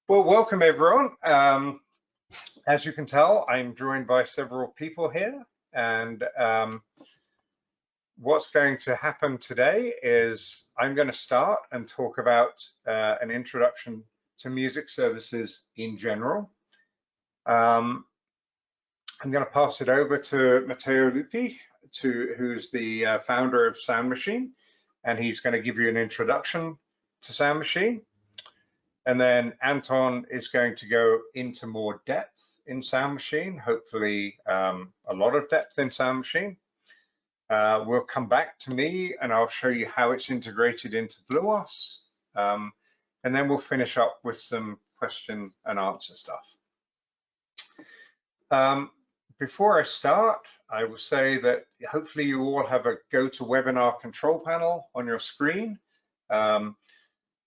Well, welcome everyone. As you can tell, I'm joined by several people here, and what's going to happen today is I'm going to start and talk about an introduction to music services in general. I'm going to pass it over to Matteo Lupi, who's the founder of SoundMachine, and he's going to give you an introduction to SoundMachine. And then Anton is going to go into more depth in SoundMachine, hopefully a lot of depth in SoundMachine. We'll come back to me and I'll show you how it's integrated into BluOS. And then we'll finish up with some question and answer stuff. Before I start, I will say that hopefully you all have a GoToWebinar control panel on your screen.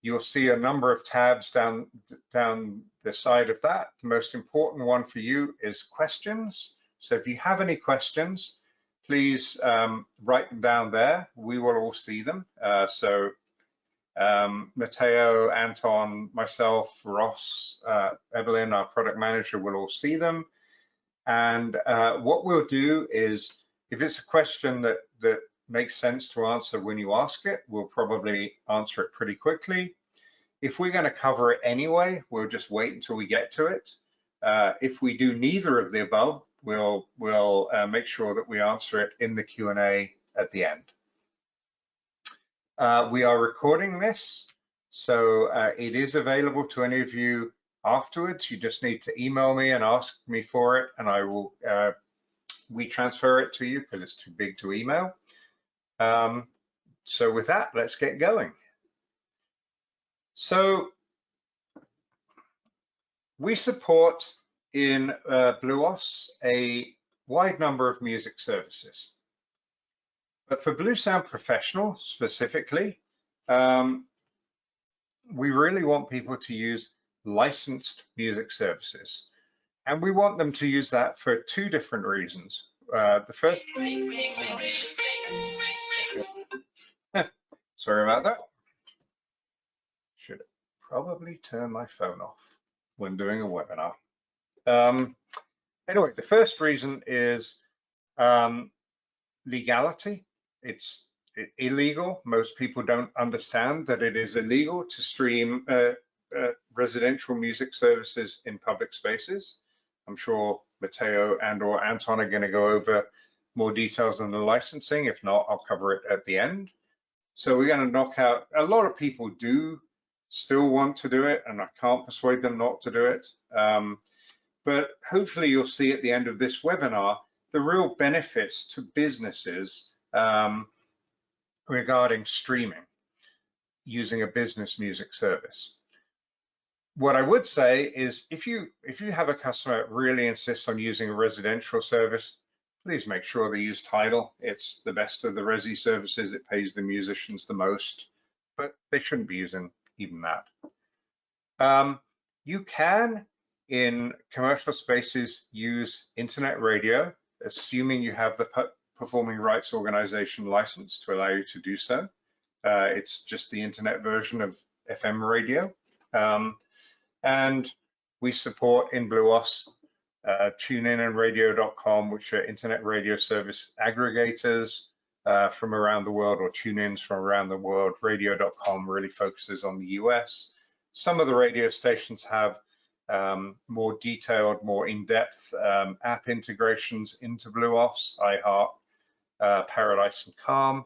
You'll see a number of tabs down the side of that. The most important one for you is questions. So if you have any questions, please write them down there. We will all see them. Matteo, Anton, myself, Ross, Evelyn, our product manager, will all see them. And what we'll do is, if it's a question that makes sense to answer when you ask it, we'll probably answer it pretty quickly. If we're going to cover it anyway, we'll just wait until we get to it. If we do neither of the above, we'll make sure that we answer it in the Q&A at the end. We are recording this, so it is available to any of you afterwards. You just need to email me and ask me for it, and I will transfer it to you because it's too big to email. So with that, let's get going. So we support in BluOS a wide number of music services. But for Bluesound Professional specifically, we really want people to use licensed music services. And we want them to use that for two different reasons. The first, sorry about that. Should probably turn my phone off when doing a webinar. Anyway, the first reason is legality. It's illegal. Most people don't understand that it is illegal to stream residential music services in public spaces. I'm sure Matteo and/or Anton are going to go over more details on the licensing. If not, I'll cover it at the end. So we're going to knock out, a lot of people do still want to do it, and I can't persuade them not to do it. But hopefully you'll see at the end of this webinar the real benefits to businesses regarding streaming using a business music service. What I would say is if you have a customer that really insists on using a residential service, please make sure they use Tidal. It's the best of the resi services. It pays the musicians the most, but they shouldn't be using even that. You can, in commercial spaces, use internet radio, assuming you have the Performing Rights Organization license to allow you to do so. It's just the internet version of FM radio. And we support in BluOS TuneIn and Radio.com, which are internet radio service aggregators from around the world, or tune-ins from around the world. Radio.com really focuses on the US. Some of the radio stations have more detailed, more in-depth app integrations into BluOS, iHeart, Paradise and Calm.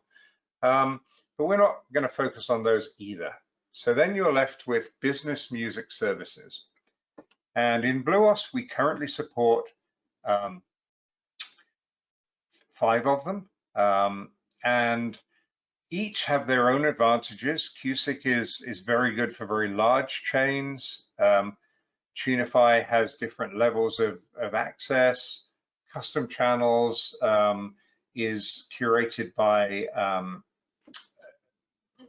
But we're not going to focus on those either. So then you're left with business music services. And in BluOS, we currently support 5 of them, and each have their own advantages. QSIC is very good for very large chains. Tunify has different levels of access. Custom Channels is curated by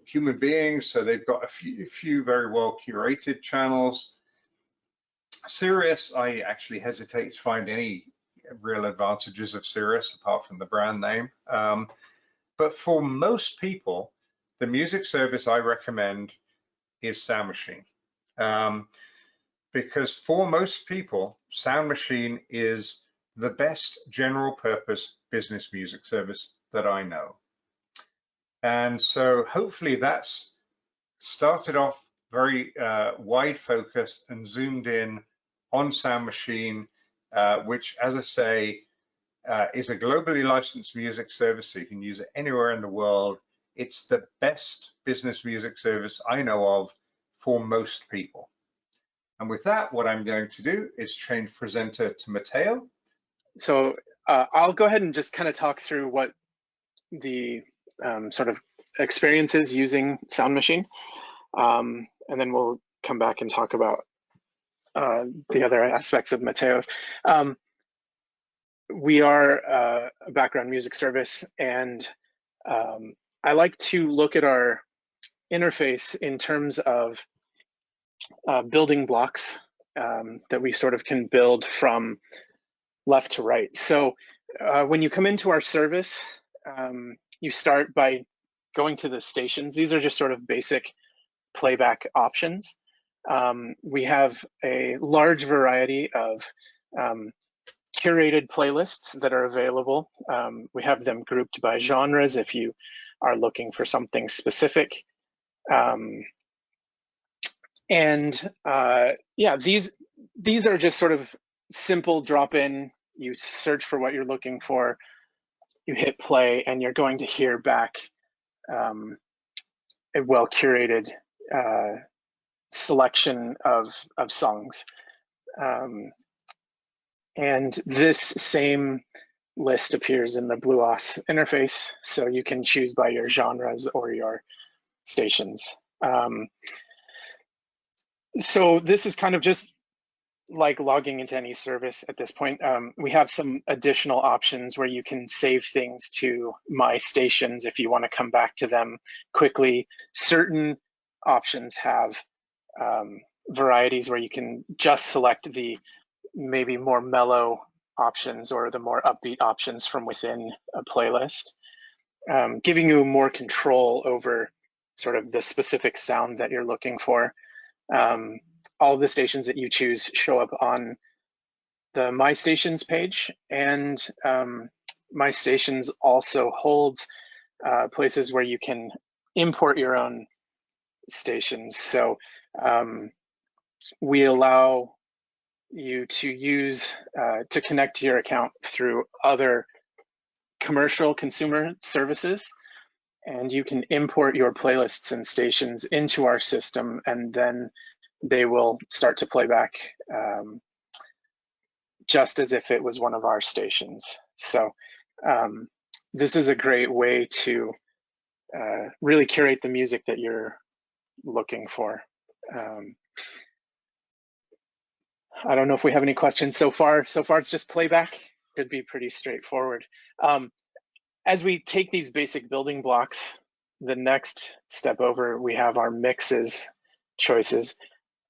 human beings, so they've got a few very well curated channels. Sirius, I actually hesitate to find any real advantages of Sirius apart from the brand name. But for most people, the music service I recommend is SoundMachine. because for most people, SoundMachine is the best general purpose business music service that I know. And so hopefully that's started off very wide focus and zoomed in on SoundMachine, which, as I say, is a globally licensed music service, so you can use it anywhere in the world. It's the best business music service I know of for most people. And with that, what I'm going to do is change presenter to Matteo. So I'll go ahead and just kind of talk through what the sort of experience is using SoundMachine, and then we'll come back and talk about the other aspects of Matteo's. We are a background music service, and I like to look at our interface in terms of building blocks that we sort of can build from left to right. So when you come into our service, you start by going to the stations. These are just sort of basic playback options. We have a large variety of curated playlists that are available. We have them grouped by genres if you are looking for something specific. Yeah, these are just sort of simple drop-in. You search for what you're looking for, you hit play, and you're going to hear back a well-curated selection of songs. And this same list appears in the BluOS interface, so you can choose by your genres or your stations. So this is kind of just like logging into any service at this point. We have some additional options where you can save things to My Stations if you want to come back to them quickly. Certain options have varieties where you can just select the maybe more mellow options or the more upbeat options from within a playlist, giving you more control over sort of the specific sound that you're looking for. All of the stations that you choose show up on the My Stations page, and My Stations also holds places where you can import your own stations. So we allow you to use to connect to your account through other commercial consumer services, and you can import your playlists and stations into our system, and then they will start to play back just as if it was one of our stations. So this is a great way to really curate the music that you're looking for. I don't know if we have any questions so far. So far, it's just playback. Could be pretty straightforward. As we take these basic building blocks, the next step over, we have our mixes choices.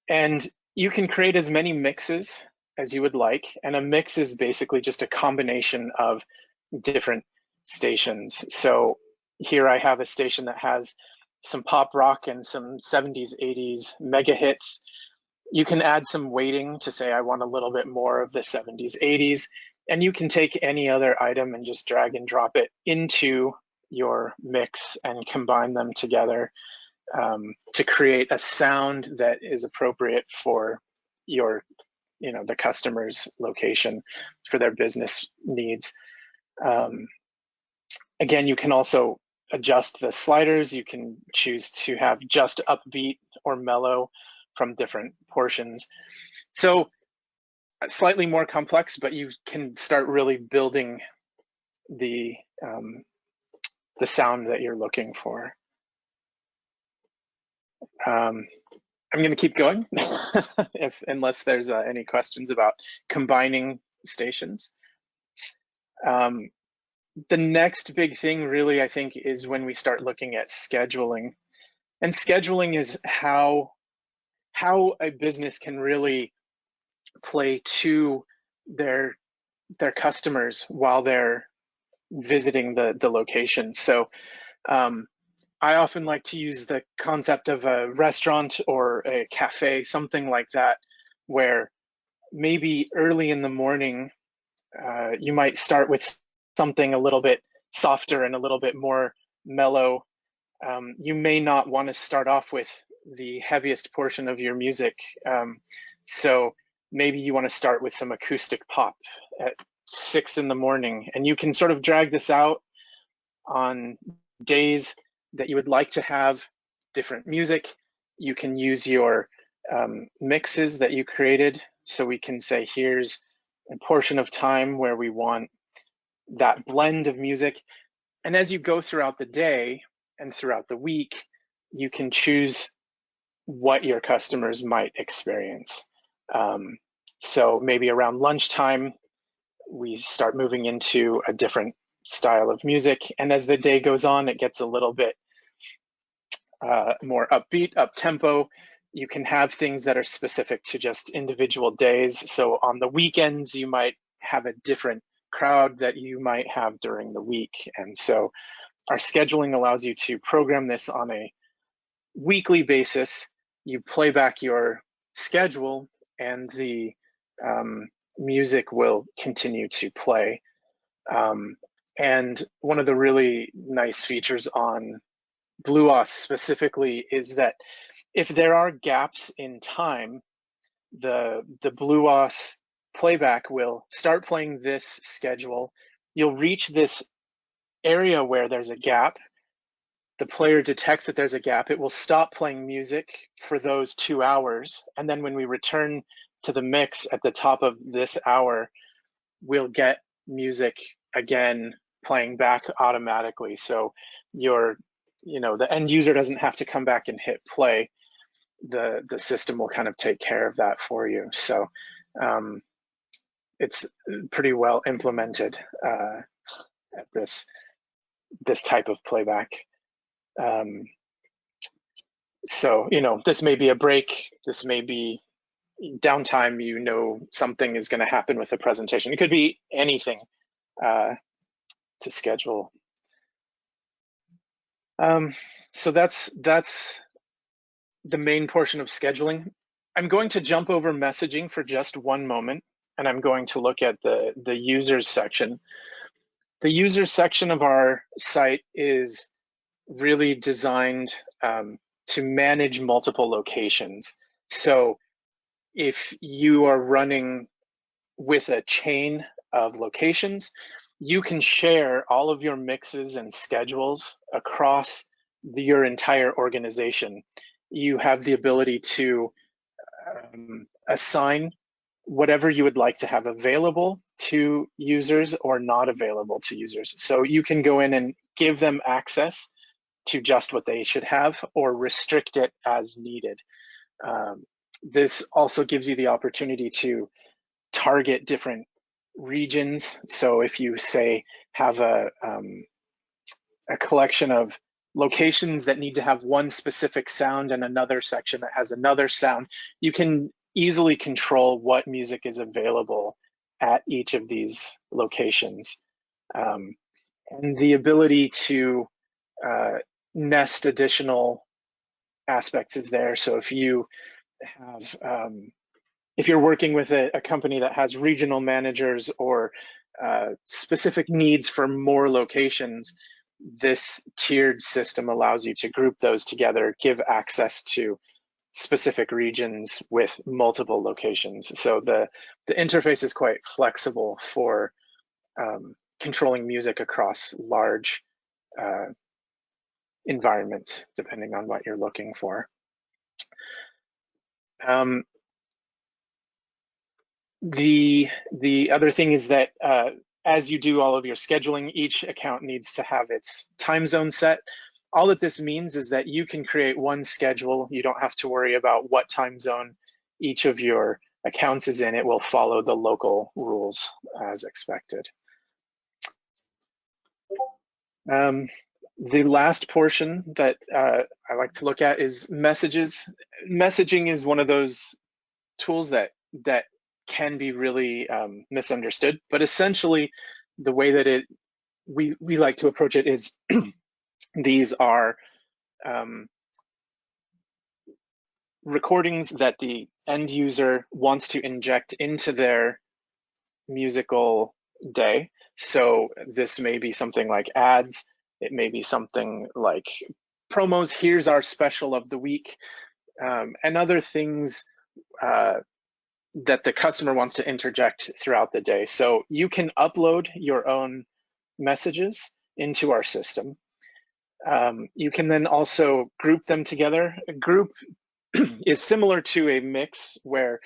And you can create as many mixes as you would like. And a mix is basically just a combination of different stations. So here I have a station that has some pop rock and some 70s, 80s mega hits. You can add some weighting to say, I want a little bit more of the 70s, 80s, and you can take any other item and just drag and drop it into your mix and combine them together to create a sound that is appropriate for your, the customer's location, for their business needs. Again, you can also adjust the sliders. You can choose to have just upbeat or mellow from different portions. So slightly more complex, but you can start really building the sound that you're looking for. I'm going to keep going unless there's any questions about combining stations. The next big thing really, I think, is when we start looking at scheduling. And scheduling is how a business can really play to their customers while they're visiting the location. So I often like to use the concept of a restaurant or a cafe, something like that, where maybe early in the morning, you might start with something a little bit softer and a little bit more mellow. You may not want to start off with the heaviest portion of your music. So maybe you want to start with some acoustic pop at 6 in the morning, and you can sort of drag this out on days that you would like to have different music. You can use your mixes that you created. So we can say, here's a portion of time where we want that blend of music. And as you go throughout the day and throughout the week, you can choose what your customers might experience. So maybe around lunchtime, we start moving into a different style of music. And as the day goes on, it gets a little bit more upbeat, up tempo. You can have things that are specific to just individual days. So on the weekends, you might have a different crowd that you might have during the week. And so our scheduling allows you to program this on a weekly basis. You play back your schedule and the music will continue to play. And one of the really nice features on BluOS specifically is that if there are gaps in time, the BluOS playback will start playing this schedule. You'll reach this area where there's a gap. The player detects that there's a gap. It will stop playing music for those 2 hours. And then when we return to the mix at the top of this hour, we'll get music again playing back automatically. So the end user doesn't have to come back and hit play. The system will kind of take care of that for you. So it's pretty well implemented at this type of playback. So, this may be a break, this may be downtime, something is going to happen with the presentation. It could be anything to schedule. So that's the main portion of scheduling. I'm going to jump over messaging for just one moment, and I'm going to look at the users section. The users section of our site is really designed to manage multiple locations. So if you are running with a chain of locations, you can share all of your mixes and schedules across your entire organization. You have the ability to assign whatever you would like to have available to users or not available to users. So you can go in and give them access to just what they should have or restrict it as needed. This also gives you the opportunity to target different regions. So if you say have a collection of locations that need to have one specific sound and another section that has another sound, you can easily control what music is available at each of these locations. And the ability to nest additional aspects is there. So if you have, if you're working with a company that has regional managers or specific needs for more locations, this tiered system allows you to group those together, give access to specific regions with multiple locations. So the interface is quite flexible for controlling music across large environments, depending on what you're looking for. The other thing is that as you do all of your scheduling, each account needs to have its time zone set. All that this means is that you can create one schedule. You don't have to worry about what time zone each of your accounts is in. It will follow the local rules as expected. The last portion that I like to look at is messages. Messaging is one of those tools that can be really misunderstood, but essentially the way that we like to approach it is these are recordings that the end user wants to inject into their musical day. So this may be something like ads, it may be something like promos, here's our special of the week, and other things that the customer wants to interject throughout the day. So you can upload your own messages into our system. You can then also group them together. A group is similar to a mix where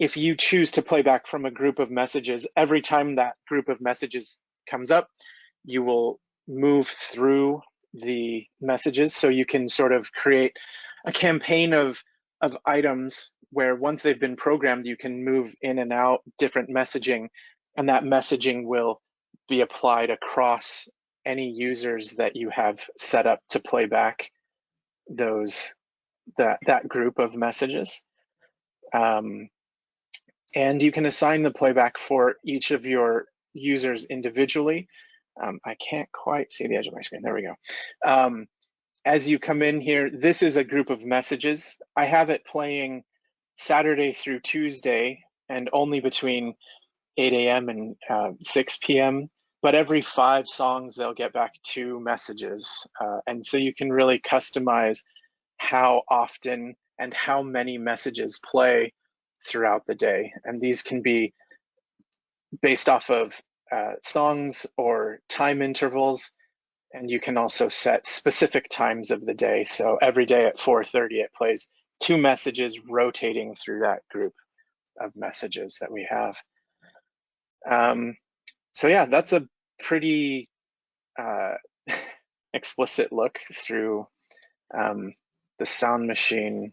if you choose to play back from a group of messages, every time that group of messages comes up, you will move through the messages. So you can sort of create a campaign of items where once they've been programmed, you can move in and out different messaging, and that messaging will be applied across any users that you have set up to play back that group of messages. And you can assign the playback for each of your users individually. I can't quite see the edge of my screen. There we go. As you come in here, this is a group of messages. I have it playing Saturday through Tuesday and only between 8 a.m. and 6 p.m. But every 5 songs, they'll get back 2 messages. And so you can really customize how often and how many messages play throughout the day. And these can be based off of songs or time intervals. And you can also set specific times of the day. So every day at 4:30, it plays 2 messages rotating through that group of messages that we have. So yeah, that's a pretty explicit look through the SoundMachine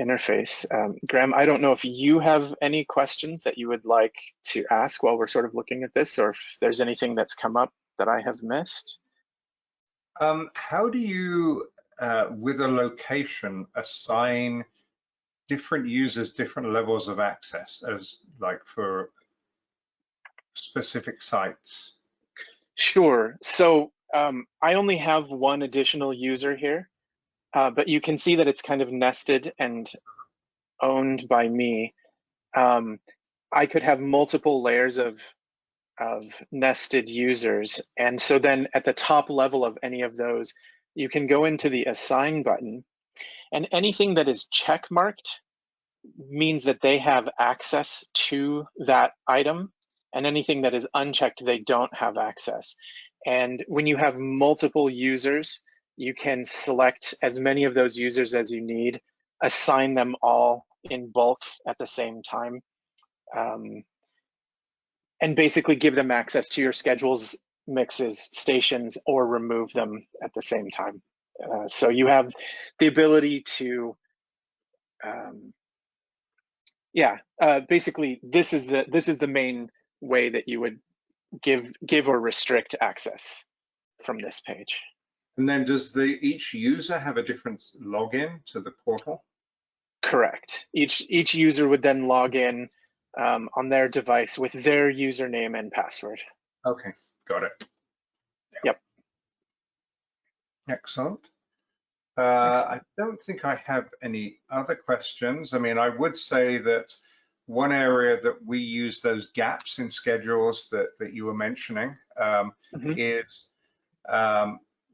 interface. Graham, I don't know if you have any questions that you would like to ask while we're sort of looking at this, or if there's anything that's come up that I have missed. How do you, with a location, assign different users different levels of access, as like for specific sites? Sure. So I only have one additional user here, but you can see that it's kind of nested and owned by me. I could have multiple layers of nested users. And so then at the top level of any of those, you can go into the assign button, and anything that is check marked means that they have access to that item, and anything that is unchecked, they don't have access. And when you have multiple users, you can select as many of those users as you need, assign them all in bulk at the same time, and basically give them access to your schedules, mixes, stations, or remove them at the same time. So you have the ability to, basically this is the main way that you would give or restrict access from this page. And then does each user have a different login to the portal? Correct. Each user would then log in on their device with their username and password. Okay, got it. Yep. Excellent. I don't think I have any other questions. I mean, I would say that one area that we use those gaps in schedules that you were mentioning is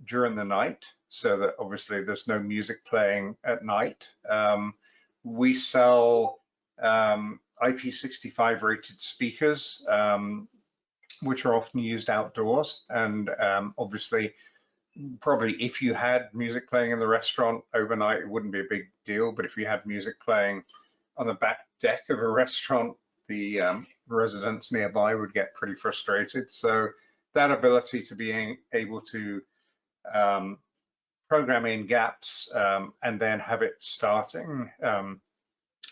during the night, so that obviously there's no music playing at night. We sell IP65 rated speakers, which are often used outdoors, and obviously probably if you had music playing in the restaurant overnight, it wouldn't be a big deal, but if you had music playing on the back deck of a restaurant, the residents nearby would get pretty frustrated. So that ability to be able to program in gaps and then have it starting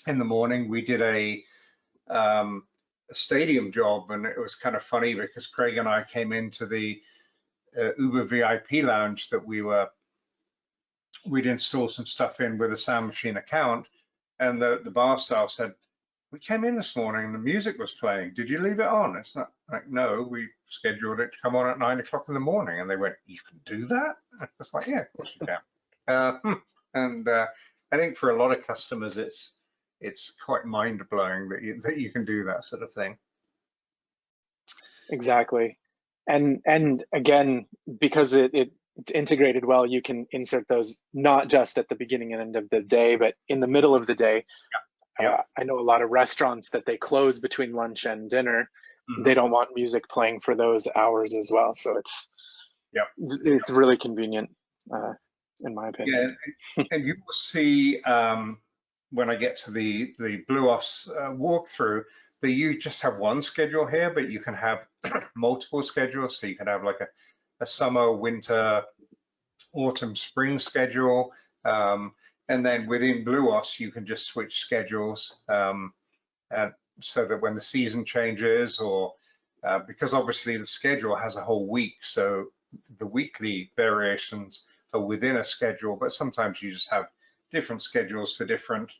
in the morning. We did a stadium job, and it was kind of funny because Craig and I came into the Uber VIP lounge that we'd installed some stuff in with a SoundMachine account, and the bar staff said, "We came in this morning and the music was playing. Did you leave it on?" It's not like, "No, we scheduled it to come on at 9 o'clock in the morning." And they went, "You can do that?" It's like, "Yeah, of course you can." And I think for a lot of customers, it's quite mind-blowing that you can do that sort of thing. Exactly. And again, because it's integrated well, you can insert those not just at the beginning and end of the day, but in the middle of the day. Yep. I know a lot of restaurants that they close between lunch and dinner. Mm-hmm. They don't want music playing for those hours as well. So it's really convenient, in my opinion. Yeah, and you will see when I get to the BluOS walkthrough that you just have one schedule here, but you can have multiple schedules. So you can have like a summer, winter, autumn, spring schedule. And then within BluOS, you can just switch schedules and so that when the season changes or because obviously the schedule has a whole week, so the weekly variations are within a schedule, but sometimes you just have different schedules for different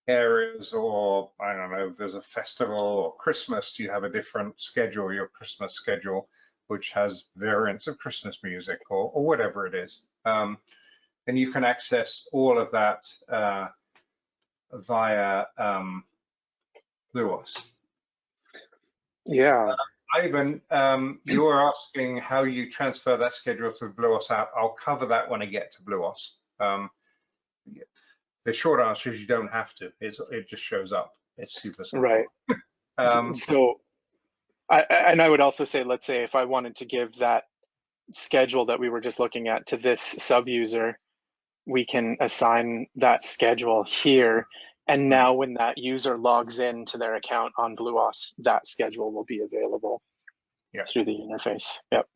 areas, or I don't know, if there's a festival or Christmas, you have a different schedule, your Christmas schedule, which has variants of Christmas music or whatever it is. And you can access all of that via BluOS. Yeah. Ivan, you were asking how you transfer that schedule to the BluOS app. I'll cover that when I get to BluOS. The short answer is you don't have to. It just shows up. It's super simple. Right. So, I would also say, let's say if I wanted to give that schedule that we were just looking at to this sub-user, we can assign that schedule here. And now when that user logs in to their account on BluOS, that schedule will be available through the interface. Yep.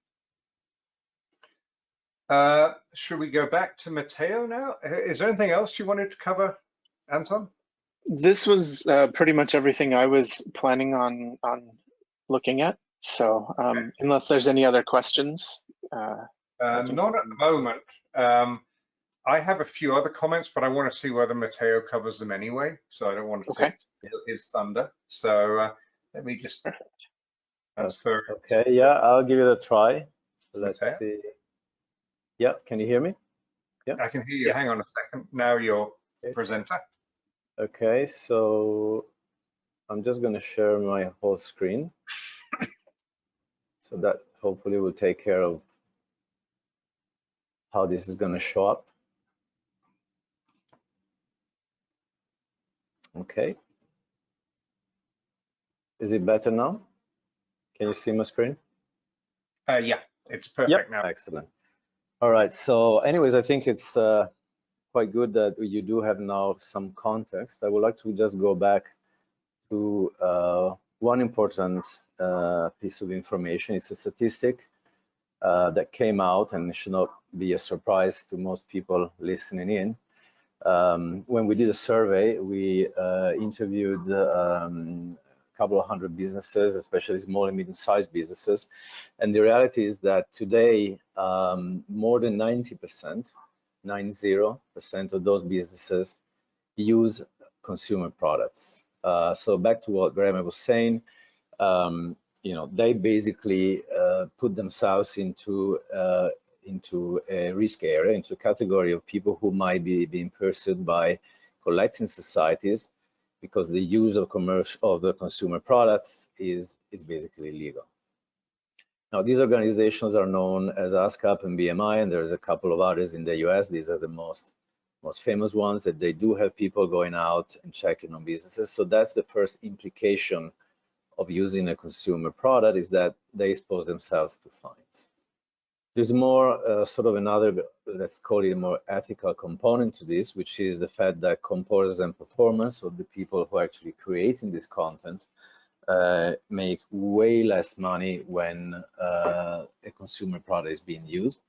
Should we go back to Matteo now? Is there anything else you wanted to cover, Anton? This was pretty much everything I was planning on looking at. So unless there's any other questions. Not at the moment. I have a few other comments, but I want to see whether Matteo covers them anyway. So I don't want to take his thunder. So let me just transfer. Okay, yeah, I'll give it a try. Let's Matteo? see. Yeah, can you hear me? Yeah, I can hear you. Hang on a second. Now you're presenter. Okay, so I'm just going to share my whole screen. So that hopefully will take care of how this is going to show up. Okay. Is it better now? Can you see my screen? Yeah, it's perfect now. Excellent. All right. So anyways, I think it's quite good that you do have now some context. I would like to just go back to one important piece of information. It's a statistic that came out, and it should not be a surprise to most people listening in. When we did a survey, we interviewed a couple of hundred businesses, especially small and medium-sized businesses. And the reality is that today, more than 90%, 90% of those businesses use consumer products. So back to what Graham was saying, they basically put themselves into a risk area, into a category of people who might be being pursued by collecting societies because the use of the consumer products is basically illegal. Now, these organizations are known as ASCAP and BMI, and there's a couple of others in the US. These are the most famous ones, that they do have people going out and checking on businesses. So that's the first implication of using a consumer product, is that they expose themselves to fines. There's more sort of another, let's call it a more ethical component to this, which is the fact that composers and performers, or the people who are actually creating this content, make way less money when a consumer product is being used.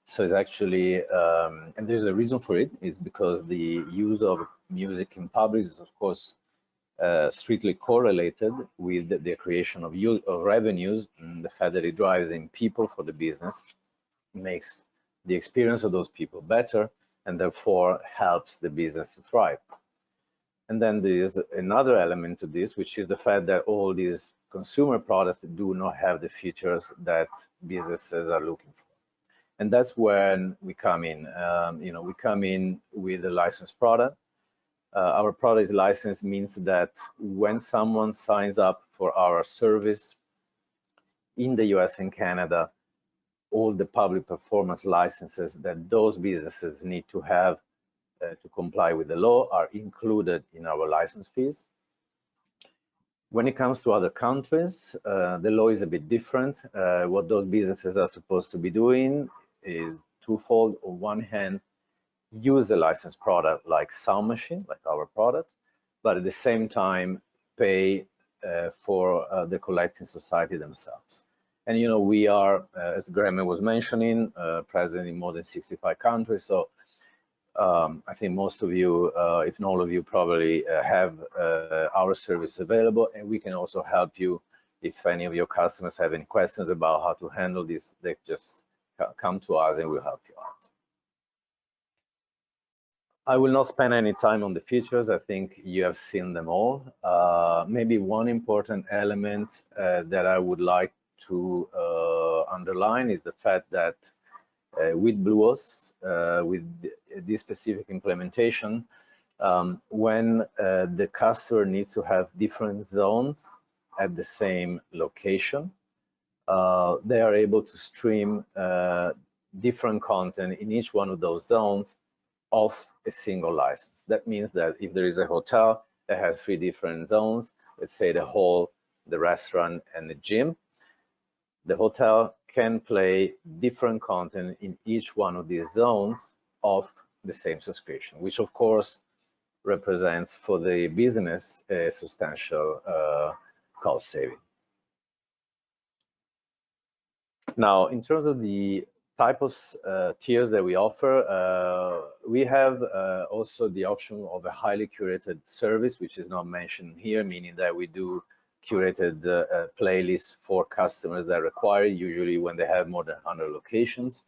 So it's actually, and there's a reason for it, is because the use of music in public is, of course, strictly correlated with the creation of revenues, and the fact that it drives in people for the business makes the experience of those people better, and therefore helps the business to thrive. And then there's another element to this, which is the fact that all these consumer products do not have the features that businesses are looking for. And that's when we come in. We come in with a licensed product. Our product is licensed means that when someone signs up for our service in the US and Canada, all the public performance licenses that those businesses need to have to comply with the law are included in our license fees. When it comes to other countries, the law is a bit different. What those businesses are supposed to be doing is twofold. On one hand, use a licensed product like SoundMachine, like our product, but at the same time pay for the collecting society themselves. And you know, we are, as Graham was mentioning, present in more than 65 countries. So I think most of you, if not all of you, probably have our service available, and we can also help you if any of your customers have any questions about how to handle this. They just come to us and we'll help you out. I will not spend any time on the features. I think you have seen them all. Maybe one important element that I would like to underline is the fact that with BluOS, with this specific implementation, when the customer needs to have different zones at the same location, they are able to stream different content in each one of those zones of a single license. That means that if there is a hotel that has 3 different zones, let's say the hall, the restaurant, and the gym, the hotel can play different content in each one of these zones of the same subscription, which of course represents for the business a substantial cost saving. Now, in terms of the type of tiers that we offer, we have also the option of a highly curated service, which is not mentioned here, meaning that we do curated playlists for customers that require, usually when they have more than 100 locations.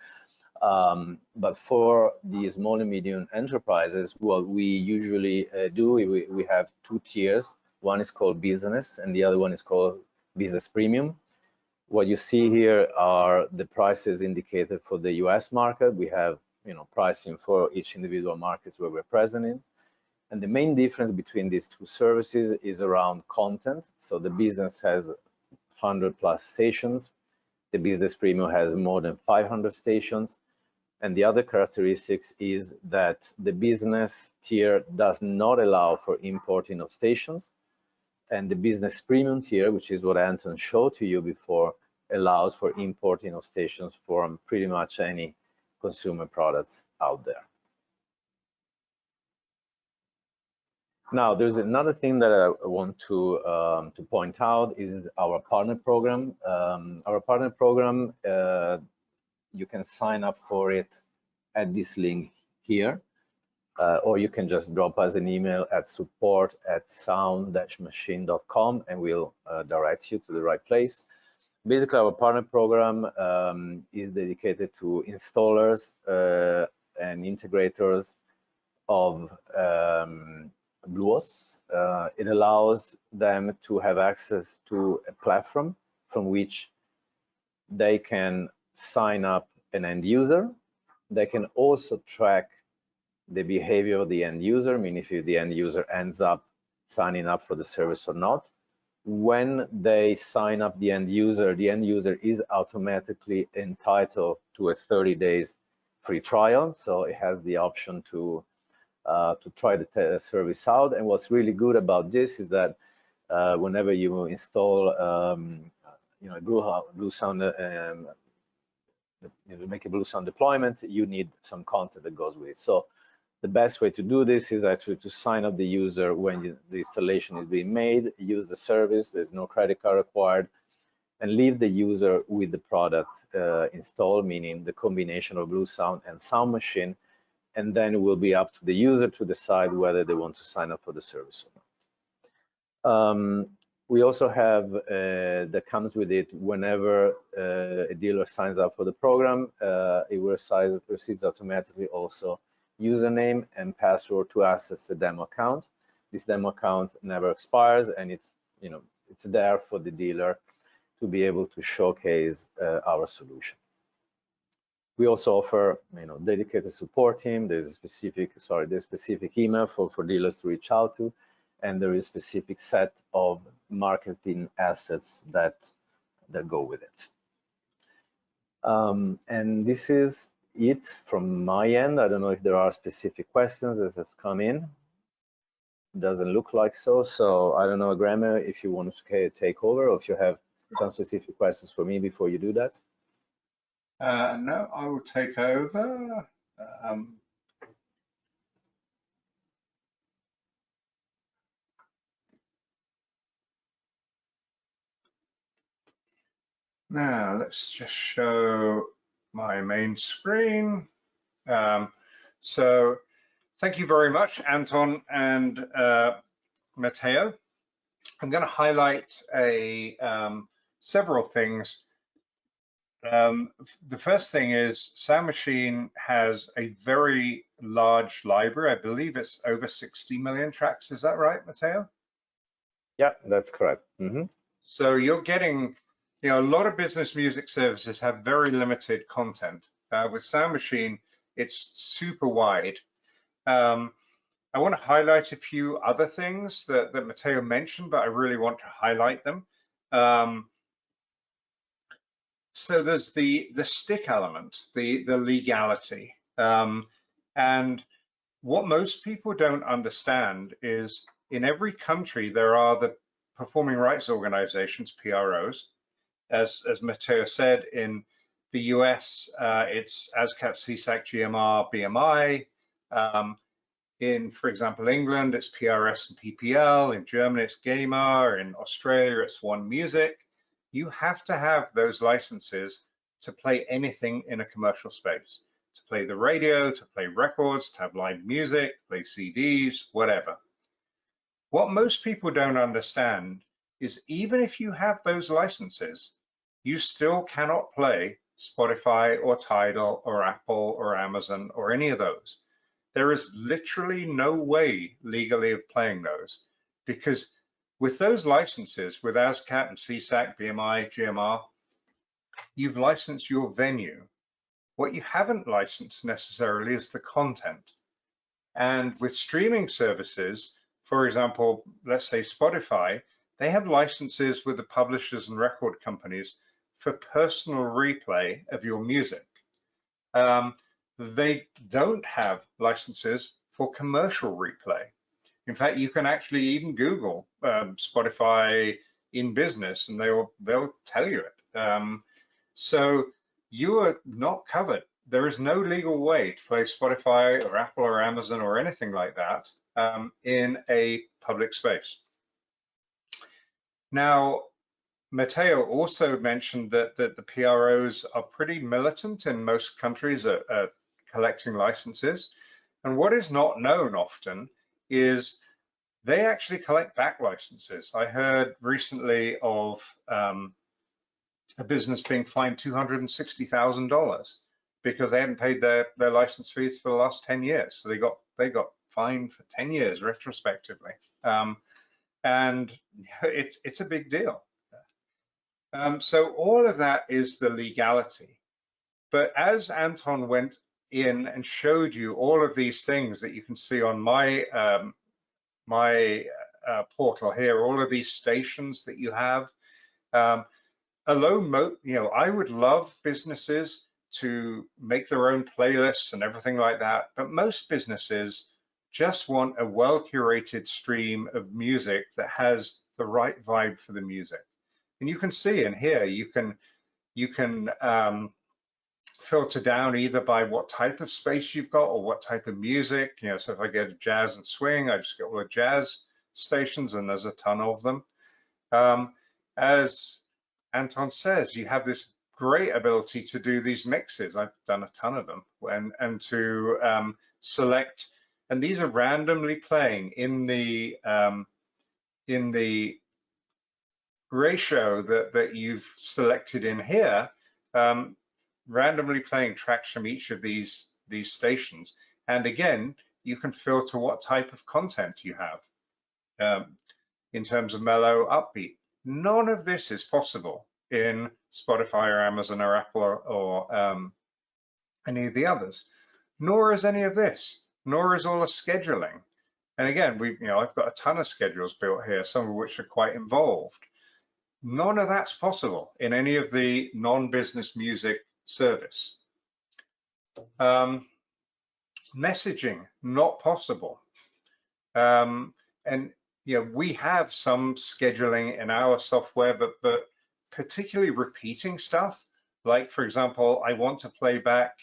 But for the small and medium enterprises, what we usually do, we have 2 tiers. One is called Business and the other one is called Business Premium. What you see here are the prices indicated for the US market. We have, you know, pricing for each individual markets where we're present in. And the main difference between these 2 services is around content. So the business has 100+ stations. The Business Premium has more than 500 stations. And the other characteristics is that the business tier does not allow for importing of stations. And the Business Premium tier, which is what Anton showed to you before, allows for importing of stations from pretty much any consumer products out there. Now, there's another thing that I want to point out is our partner program. Our partner program, you can sign up for it at this link here, or you can just drop us an email at support@sound-machine.com and we'll direct you to the right place. Basically, our partner program is dedicated to installers and integrators of BluOS. It allows them to have access to a platform from which they can sign up an end user. They can also track the behavior of the end user, meaning if the end user ends up signing up for the service or not. When they sign up the end user is automatically entitled to a 30 days free trial. So it has the option to try the service out. And what's really good about this is that whenever you install, you know, BlueSound, make a BlueSound deployment, you need some content that goes with it. So the best way to do this is actually to sign up the user when the installation is being made, use the service, there's no credit card required, and leave the user with the product installed, meaning the combination of BlueSound and SoundMachine, and then it will be up to the user to decide whether they want to sign up for the service or not. We also have, that comes with it, whenever a dealer signs up for the program, it receives automatically also username and password to access the demo account. This demo account never expires, and it's, you know, it's there for the dealer to be able to showcase our solution. We also offer, dedicated support team. There's specific email for dealers to reach out to, and there is specific set of marketing assets that go with it. And this is it from my end. I don't know if there are specific questions that has come in. Doesn't look like so. So I don't know, Graeme, if you want to take over, or if you have some specific questions for me before you do that. No, I will take over. Now let's just show my main screen. So thank you very much, Anton and Matteo. I'm going to highlight several things. The first thing is SoundMachine has a very large library. I believe it's over 60 million tracks. Is that right, Matteo? Yeah, that's correct. So you're getting, a lot of business music services have very limited content. With SoundMachine, it's super wide. I want to highlight a few other things that Matteo mentioned, but I really want to highlight them. So there's the stick element, the legality. And what most people don't understand is in every country, there are the performing rights organizations, PROs. As Matteo said, in the US, it's ASCAP, CSAC, GMR, BMI. In, for example, England, it's PRS and PPL. In Germany, it's GEMA. In Australia, it's One Music. You have to have those licenses to play anything in a commercial space, to play the radio, to play records, to have live music, play CDs, whatever. What most people don't understand is even if you have those licenses, you still cannot play Spotify or Tidal or Apple or Amazon or any of those. There is literally no way legally of playing those, because with those licenses, with ASCAP and CSAC, BMI, GMR, you've licensed your venue. What you haven't licensed necessarily is the content. And with streaming services, for example, let's say Spotify, they have licenses with the publishers and record companies for personal replay of your music. They don't have licenses for commercial replay. In fact, you can actually even Google Spotify in business, and they'll tell you it. So you are not covered. There is no legal way to play Spotify or Apple or Amazon or anything like that in a public space. Now, Matteo also mentioned that the PROs are pretty militant in most countries at collecting licenses. And what is not known often is they actually collect back licenses. I heard recently of a business being fined $260,000 because they hadn't paid their license fees for the last 10 years. So they got fined for 10 years retrospectively. And it's a big deal. So all of that is the legality. But as Anton went in and showed you all of these things that you can see on my portal here, all of these stations that you have, I would love businesses to make their own playlists and everything like that, but most businesses just want a well-curated stream of music that has the right vibe for the music. And you can see in here, you can filter down either by what type of space you've got or what type of music. So if I go to jazz and swing, I just get all the jazz stations, and there's a ton of them. As Anton says, you have this great ability to do these mixes. I've done a ton of them, and to select, and these are randomly playing in the ratio that you've selected in here, randomly playing tracks from each of these stations. And again, you can filter what type of content you have in terms of mellow, upbeat. None of this is possible in Spotify or Amazon or Apple or any of the others, nor is any of this, nor is all the scheduling. And again, I've got a ton of schedules built here, some of which are quite involved. None of that's possible in any of the non-business music service. Messaging, not possible. And we have some scheduling in our software, but particularly repeating stuff, like for example, I want to play back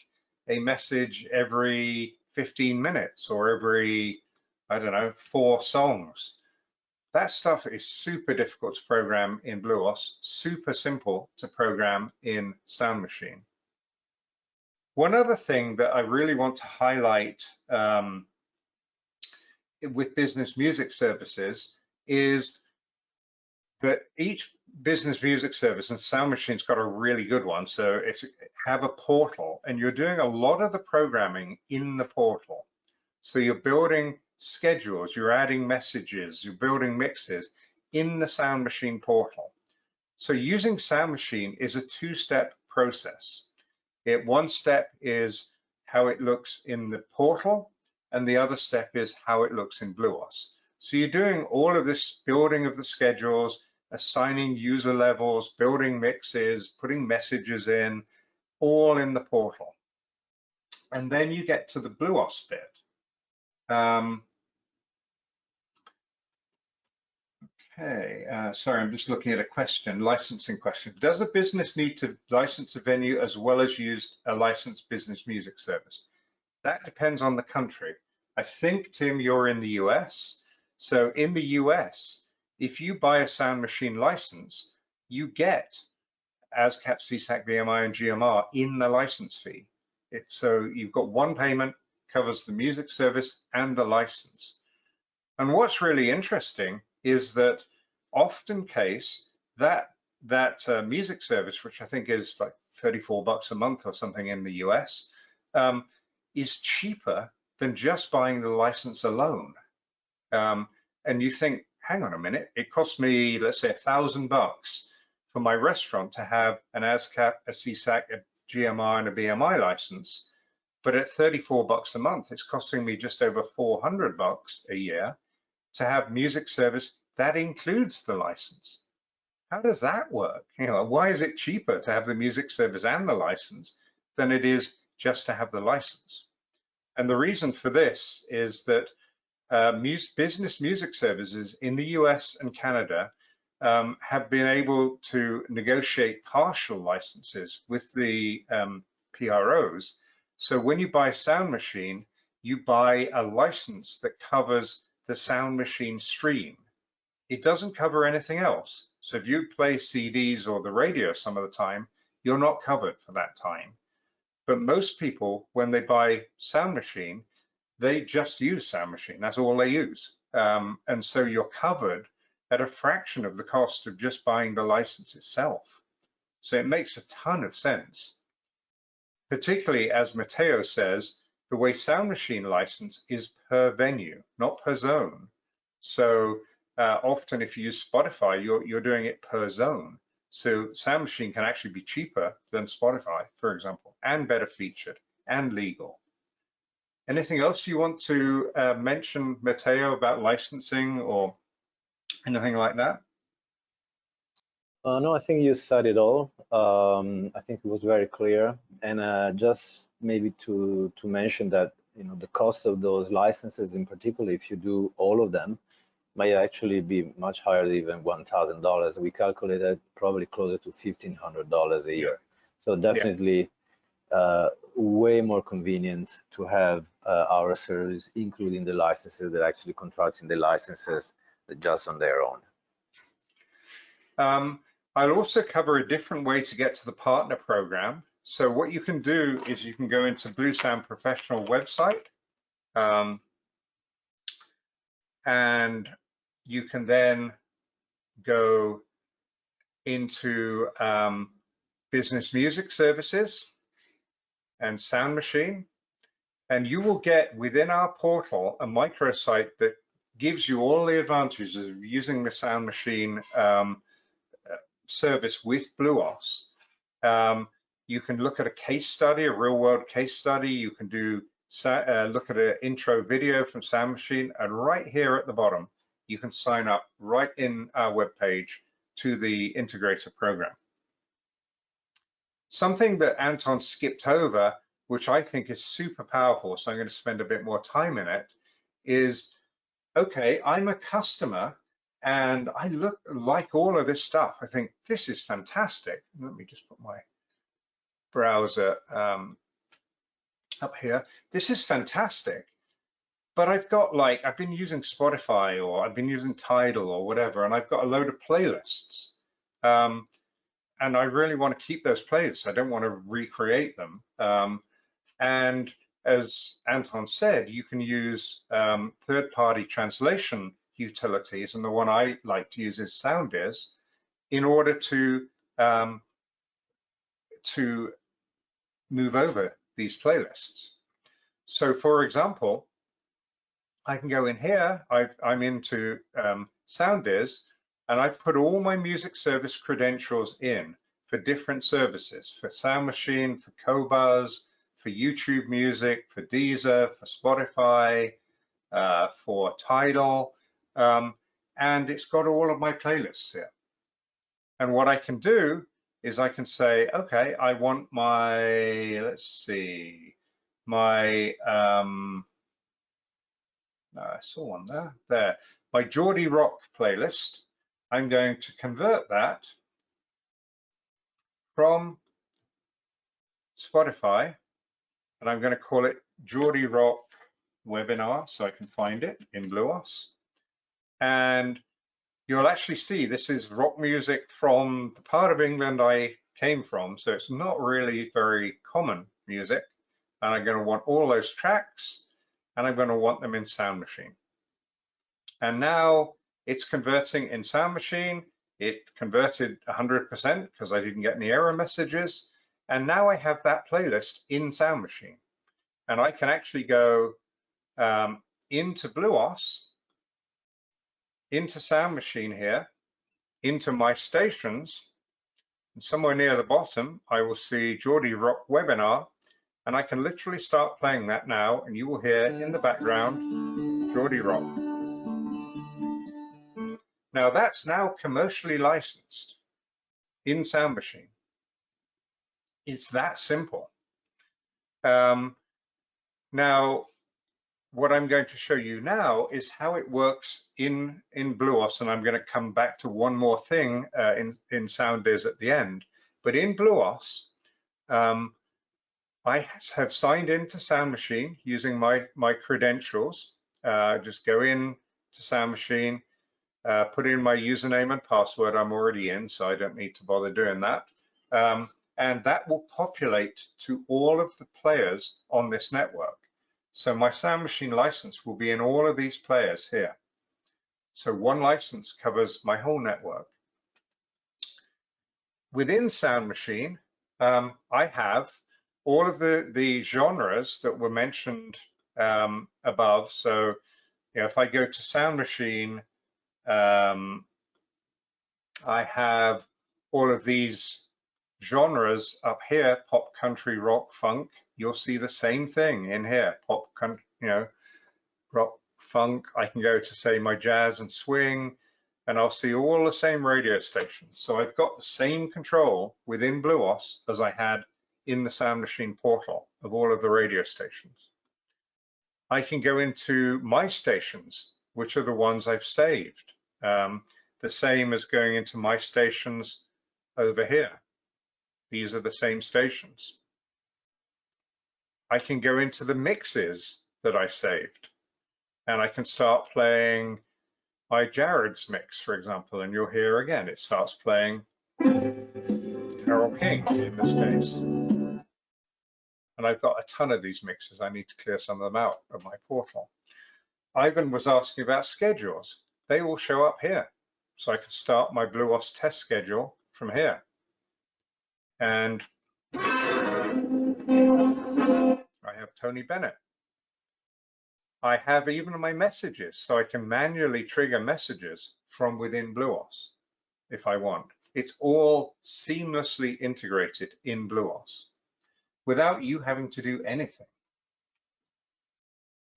a message every 15 minutes or every, I don't know, 4 songs. That stuff is super difficult to program in BluOS, super simple to program in SoundMachine. One other thing that I really want to highlight with business music services is that each business music service, and SoundMachine's got a really good one, so have a portal, and you're doing a lot of the programming in the portal. So you're building schedules, you're adding messages, you're building mixes in the SoundMachine portal. So using SoundMachine is a 2-step process. One step is how it looks in the portal, and the other step is how it looks in BluOS. So you're doing all of this building of the schedules, assigning user levels, building mixes, putting messages in, all in the portal. And then you get to the BluOS bit. Sorry, I'm just looking at a question, licensing question. Does a business need to license a venue as well as use a licensed business music service? That depends on the country. I think, Tim, you're in the US. So in the US, if you buy a SoundMachine license, you get ASCAP, CSAC, BMI, and GMR in the license fee. So you've got one payment, covers the music service and the license. And what's really interesting is that often case that music service, which I think is like $34 a month or something in the US, is cheaper than just buying the license alone. And you think, hang on a minute, it cost me, let's say, $1,000 for my restaurant to have an ASCAP, a CSAC, a GMR, and a BMI license. But at $34 a month, it's costing me just over $400 a year to have music service that includes the license. How does that work? Why is it cheaper to have the music service and the license than it is just to have the license? And the reason for this is that business music services in the US and Canada have been able to negotiate partial licenses with the PROs. So when you buy SoundMachine, you buy a license that covers the SoundMachine stream. It doesn't cover anything else. So if you play CDs or the radio some of the time, you're not covered for that time. But most people, when they buy SoundMachine, they just use SoundMachine. That's all they use. And so you're covered at a fraction of the cost of just buying the license itself. So it makes a ton of sense. Particularly, as Matteo says, the way SoundMachine license is per venue, not per zone. So often if you use Spotify, you're doing it per zone. So SoundMachine can actually be cheaper than Spotify, for example, and better featured and legal. Anything else you want to mention, Matteo, about licensing or anything like that? No, I think you said it all. I think it was very clear. And just maybe to mention that, the cost of those licenses, in particular, if you do all of them, might actually be much higher than even $1,000. We calculated probably closer to $1,500 a year. So definitely way more convenient to have our service, including the licenses that actually contracting the licenses just on their own. I'll also cover a different way to get to the partner program. So what you can do is you can go into BlueSound Professional website, and you can then go into business music services and SoundMachine, and you will get within our portal a microsite that gives you all the advantages of using the SoundMachine service with BluOS. You can look at a case study, a real world case study. You can do look at an intro video from SoundMachine, and right here at the bottom, you can sign up right in our webpage to the integrator program. Something that Anton skipped over, which I think is super powerful, so I'm going to spend a bit more time in it, is, okay, I'm a customer and I like all of this stuff. I think this is fantastic. Let me just put my browser up here. This is fantastic. But I've got I've been using Spotify or I've been using Tidal or whatever, and I've got a load of playlists. And I really want to keep those playlists. I don't want to recreate them. And as Anton said, you can use third-party translation utilities, and the one I like to use is SoundEars, in order to move over these playlists. So, for example, I can go in here. I'm into SoundEars, and I've put all my music service credentials in for different services, for SoundMachine, for Qobuz, for YouTube Music, for Deezer, for Spotify, for Tidal, and it's got all of my playlists here. And what I can do is I can say, okay, I want my, let's see, my, I saw one there, my Geordie Rock playlist. I'm going to convert that from Spotify, and I'm going to call it Geordie Rock Webinar, so I can find it in BluOS. And you'll actually see this is rock music from the part of England I came from, so it's not really very common music. And I'm going to want all those tracks, and I'm going to want them in SoundMachine. And now it's converting in SoundMachine. It converted 100% because I didn't get any error messages. And now I have that playlist in SoundMachine. And I can actually go into BluOS, into SoundMachine here, into my stations, and somewhere near the bottom, I will see Geordie Rock Webinar, and I can literally start playing that now, and you will hear in the background, Geordie Rock. Now that's now commercially licensed in SoundMachine. It's that simple. Now, what I'm going to show you now is how it works in BluOS, and I'm going to come back to one more thing in SoundEars at the end. But in BluOS, I have signed into SoundMachine using my credentials. Just go in to SoundMachine, put in my username and password. I'm already in, so I don't need to bother doing that. And that will populate to all of the players on this network. So my SoundMachine license will be in all of these players here. So one license covers my whole network. Within SoundMachine, I have all of the genres that were mentioned above. So if I go to SoundMachine, I have all of these genres up here: pop, country, rock, funk. You'll see the same thing in here: pop, country, rock, funk. I can go to, say, my jazz and swing, and I'll see all the same radio stations. So I've got the same control within BluOS as I had in the SoundMachine portal of all of the radio stations. I can go into my stations, which are the ones I've saved. The same as going into my stations over here. These are the same stations. I can go into the mixes that I saved, and I can start playing my Jared's mix, for example, and you'll hear again, it starts playing Carole King in this case. And I've got a ton of these mixes. I need to clear some of them out of my portal. Ivan was asking about schedules. They all show up here. So I can start my BluOS test schedule from here. And I have Tony Bennett. I have even my messages, so I can manually trigger messages from within BluOS if I want. It's all seamlessly integrated in BluOS without you having to do anything.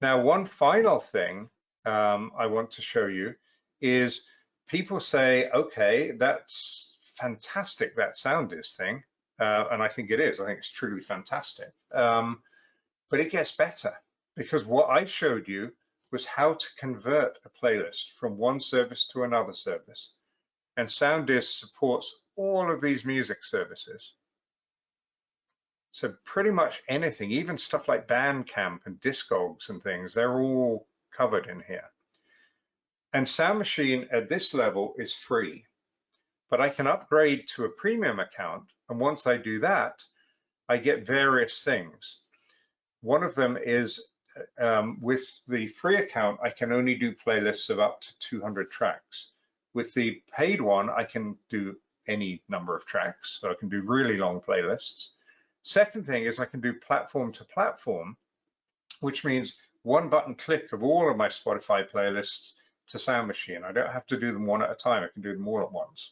Now, one final thing I want to show you is people say, okay, that's fantastic, that SoundDisk thing. And I think it is. I think it's truly fantastic. But it gets better, because what I showed you was how to convert a playlist from one service to another service. And SoundDisk supports all of these music services. So pretty much anything, even stuff like Bandcamp and Discogs and things, they're all covered in here. And SoundMachine at this level is free, but I can upgrade to a premium account. And once I do that, I get various things. One of them is with the free account, I can only do playlists of up to 200 tracks. With the paid one, I can do any number of tracks, so I can do really long playlists. Second thing is I can do platform to platform, which means one button click of all of my Spotify playlists to SoundMachine. I don't have to do them one at a time. I can do them all at once.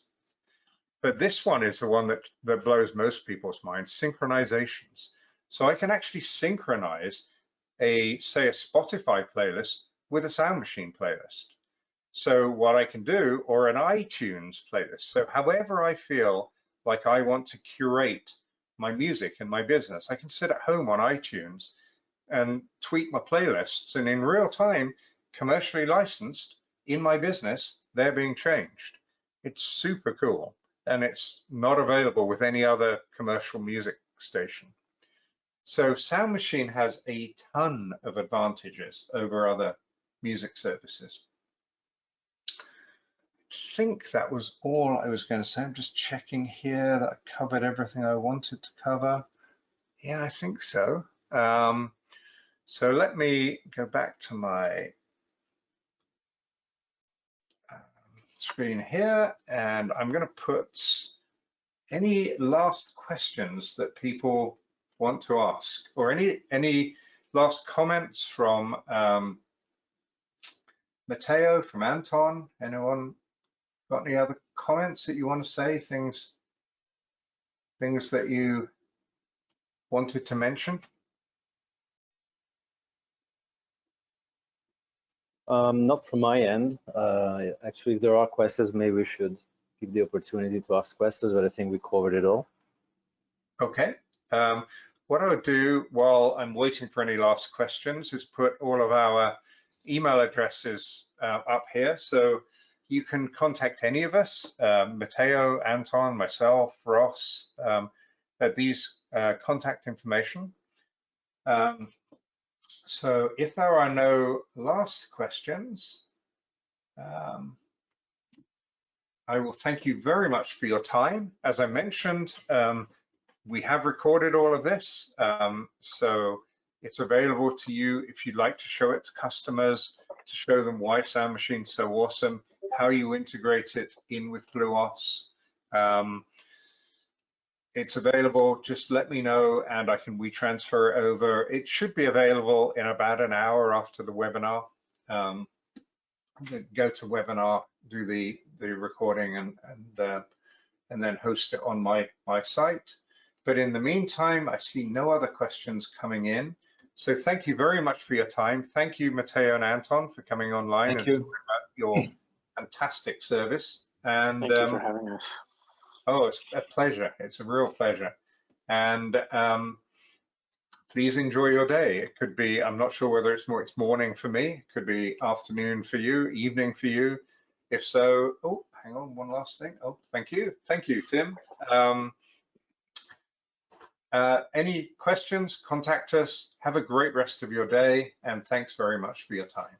But this one is the one that blows most people's minds, synchronizations. So I can actually synchronize say a Spotify playlist with a SoundMachine playlist. So what I can do, or an iTunes playlist. So however I feel like I want to curate my music and my business, I can sit at home on iTunes and tweak my playlists, and in real time, commercially licensed in my business, they're being changed. It's super cool, and it's not available with any other commercial music station. So SoundMachine has a ton of advantages over other music services. I think that was all I was going to say. I'm just checking here that I covered everything I wanted to cover. Yeah, I think so. So let me go back to my screen here, and I'm going to put any last questions that people want to ask, or any last comments from Matteo, from Anton. Anyone got any other comments that you want to say? Things that you wanted to mention? Not from my end. Actually, if there are questions, maybe we should give the opportunity to ask questions, but I think we covered it all. Okay. What I would do while I'm waiting for any last questions is put all of our email addresses up here. So you can contact any of us, Matteo, Anton, myself, Ross, at these contact information. So if there are no last questions, I will thank you very much for your time. As I mentioned, we have recorded all of this, so it's available to you if you'd like to show it to customers, to show them why SoundMachine's so awesome, how you integrate it in with BluOS. It's available, just let me know and I can WeTransfer it over. It should be available in about an hour after the webinar. Go to webinar, do the recording and then host it on my site. But in the meantime, I see no other questions coming in. So thank you very much for your time. Thank you, Matteo and Anton, for coming online and talking about your fantastic service. And thank you for having us. Oh, it's a pleasure. It's a real pleasure. And please enjoy your day. It could be, I'm not sure whether it's morning for me. It could be afternoon for you, evening for you. If so, oh, hang on, one last thing. Oh, thank you. Thank you, Tim. Any questions, contact us. Have a great rest of your day. And thanks very much for your time.